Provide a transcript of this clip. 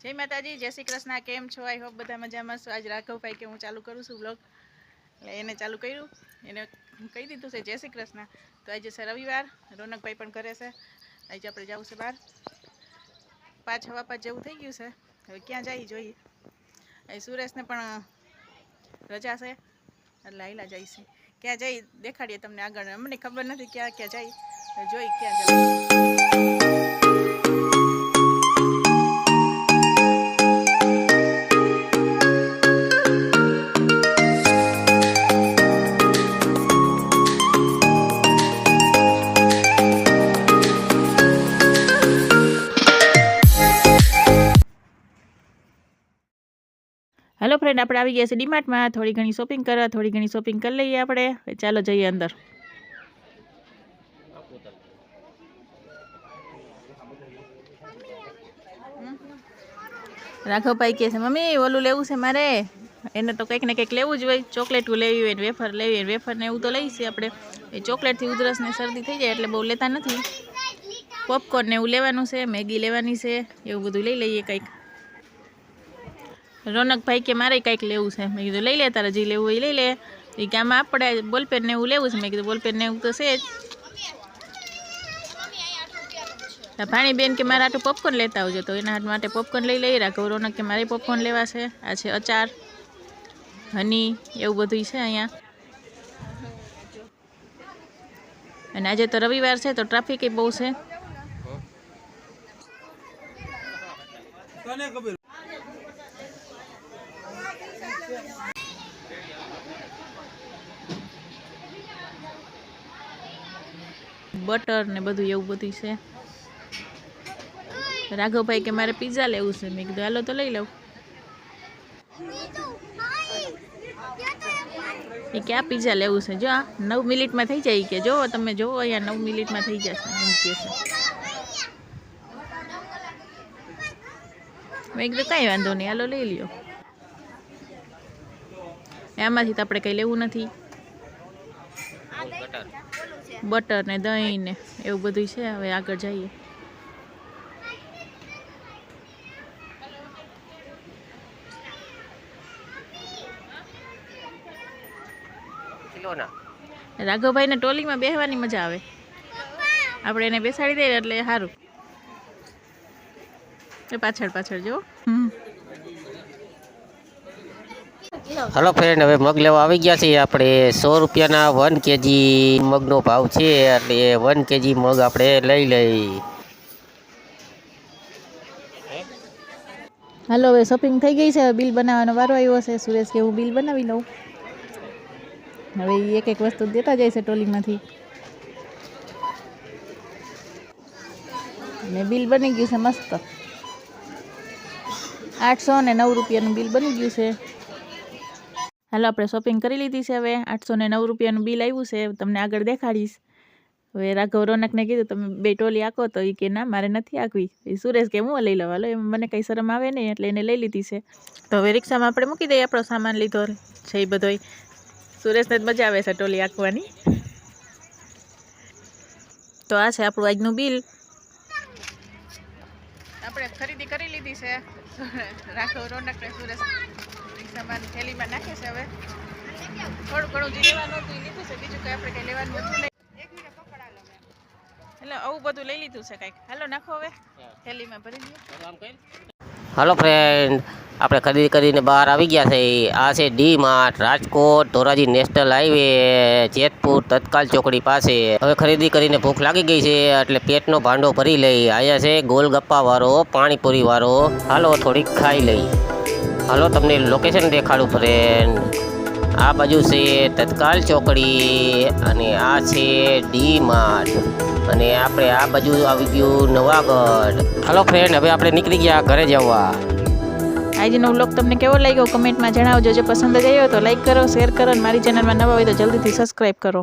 જય માતાજી, જય શ્રી કૃષ્ણ। કેમ છો? આઈ હોપ બધા મજામાં છો। આજ રાઘવભાઈ કે હું ચાલુ કરું છું બ્લોગ, એટલે એને ચાલુ કર્યું, એને કહી દીધું છે જય શ્રી કૃષ્ણ। તો આજે છે રવિવાર, રોનકભાઈ પણ ઘરે છે। આજે આપણે જવું છે બહાર, 5 સવા 5 જેવું થઈ ગયું છે। હવે ક્યાં જઈએ જોઈએ। અહીં સુરેશને પણ રજા છે એટલે આયલા જાય છે। ક્યાં જઈ દેખાડીએ તમને આગળ, અમને ખબર નથી ક્યાં ક્યાં જઈ, જોઈ ક્યાં જવું। हेलो फ्रेंड, આપણે આવી ગયા છે ડીમાર્ટમાં થોડી ઘણી શોપિંગ કરવા। થોડી ઘણી શોપિંગ કરી લઈએ આપણે। ચાલો જઈએ અંદર। રાઘવભાઈ કહે છે મમ્મી ઓલું લેવું છે મારે, એને તો કંઈક ને કંઈક લેવું જ હોય। ચોકલેટ લેવી હોય ને વેફર લેવી હોય, વેફર ને એવું તો લઈશું આપણે। એ ચોકલેટથી ઉધરસ ને શરદી થઈ જાય એટલે બહુ લેતા નથી। પોપકોર્ન ને એવું લેવાનું છે, મેગી લેવાની છે, એવું બધું લઈ લઈએ કંઈક। રોનકભાઈ કે મારે કંઈક લેવું છે। મેં કીધું લઈ લે, તારે જે લેવું હોય લઈ લે। એ કે આમાં આપણે બોલપેન ને એવું લેવું છે। મેં કીધું બોલપેન ને એવું તો છે જ। ભાણીબેન કે મારા આટલું પોપકોર્ન લેતા આવજો, તો એના માટે પોપકોર્ન લઈ લઈએ। રાઘવ રોનક કે મારે પોપકોર્ન લેવા છે। આ છે અચાર, હની, એવું બધું છે અહીંયા। અને આજે તો રવિવાર છે તો ટ્રાફિક બહુ છે। બટર ને બધું એવું બધું છે। રાઘવભાઈ કે મારે પિઝા લેવું છે। મેં કીધું હાલો તો લઈ લઉં। એ કે આ પિઝા લેવું છે, જો આ 9 મિનિટમાં થઈ જાય કે જો તમે જોવો અહીંયા 9 મિનિટમાં થઈ જશે એમ કે છે। મેં કીધું કાંઈ વાંધો નહીં, હાલો લઈ લ્યો। આમાંથી તો આપણે કંઈ લેવું નથી। બટર ને દહીં ને એવું બધું છે। હવે આગળ જઈએ। રાઘવભાઈ ને ટોલીમાં બેસવાની મજા આવે, આપણે એને બેસાડી દઈએ એટલે સારું। પાછળ પાછળ જો। हेलो फ्रेंड, હવે મગ લેવા આવી ગયા છીએ આપણે। 100 રૂપિયાના 1 કેજી મગનો ભાવ છે, એટલે 1 કેજી મગ આપણે લઈ લઈ। હાલો હવે શોપિંગ થઈ ગઈ છે, બિલ બનાવવાનો વારો આવ્યો છે। સુરેશ કે હું બિલ બનાવી લઉં। હવે એક એક વસ્તુ દેતા જાય છે ટોલીમાંથી, ને બિલ બની ગયું છે મસ્ત। 809 રૂપિયાનું બિલ બની ગયું છે। હાલો આપણે શોપિંગ કરી લીધી છે। હવે 809 રૂપિયાનું બિલ આવ્યું છે, તમને આગળ દેખાડીશ। હવે રાઘવ રોનકને કીધું તમે બે ટોલી આંકો, તો એ કે ના મારે નથી આંકવી। એ સુરેશ કે હું લઈ લઉં, હાલો એમ મને કંઈ શરમ આવે નહીં એટલે એને લઈ લીધી છે। તો હવે રિક્ષામાં આપણે મૂકી દઈએ આપણો સામાન લીધો છે એ બધોય। સુરેશને જ મજા આવે છે ટોલી આંકવાની। તો આ છે આપણું આજનું બિલ। આપણે ખરીદી કરી લીધી છે। રાઘવ રોનક ને સુરેશ રિક્ષામાં થેલીમાં નાખે છે। હવે થોડું ઘણું જે લેવાનું હતું એ લીધું છે, બીજું કંઈ આપણે કંઈ લેવાનું હતું નહીં। એટલે આવું બધું લઈ લીધું છે કંઈક। હાલો નાખો હવે થેલીમાં ભરી દઈએ। હાલો ફ્રેન્ડ, આપણે ખરીદી કરીને બહાર આવી ગયા છે। આ છે D Mart, Rajkot Dhoraji national highway, Jetpur તત્કાલ ચોકડી પાસે। હવે ખરીદી કરીને ભૂખ લાગી ગઈ છે એટલે પેટનો ભાંડો ભરી લઈ। અહીંયા છે ગોલગપ્પા વાળો, પાણીપુરી વાળો, હાલો થોડીક ખાઈ લઈ। હાલો તમને લોકેશન દેખાડું ફ્રેન્ડ। આ બાજુ છે તત્કાલ ચોકડી અને આ છે ડી માર્ટ, અને આપણે આ બાજુ આવી ગયું નવાગઢ। હાલો ફ્રેન્ડ, હવે આપણે નીકળી ગયા ઘરે જવા। આજનો વ્લોગ તમને કેવો લાગ્યો કમેન્ટમાં જણાવજો। જો પસંદ જ આવ્યો તો લાઈક કરો, શેર કરો, અને મારી ચેનલમાં નવા હોય તો જલ્દીથી સબસ્ક્રાઈબ કરો।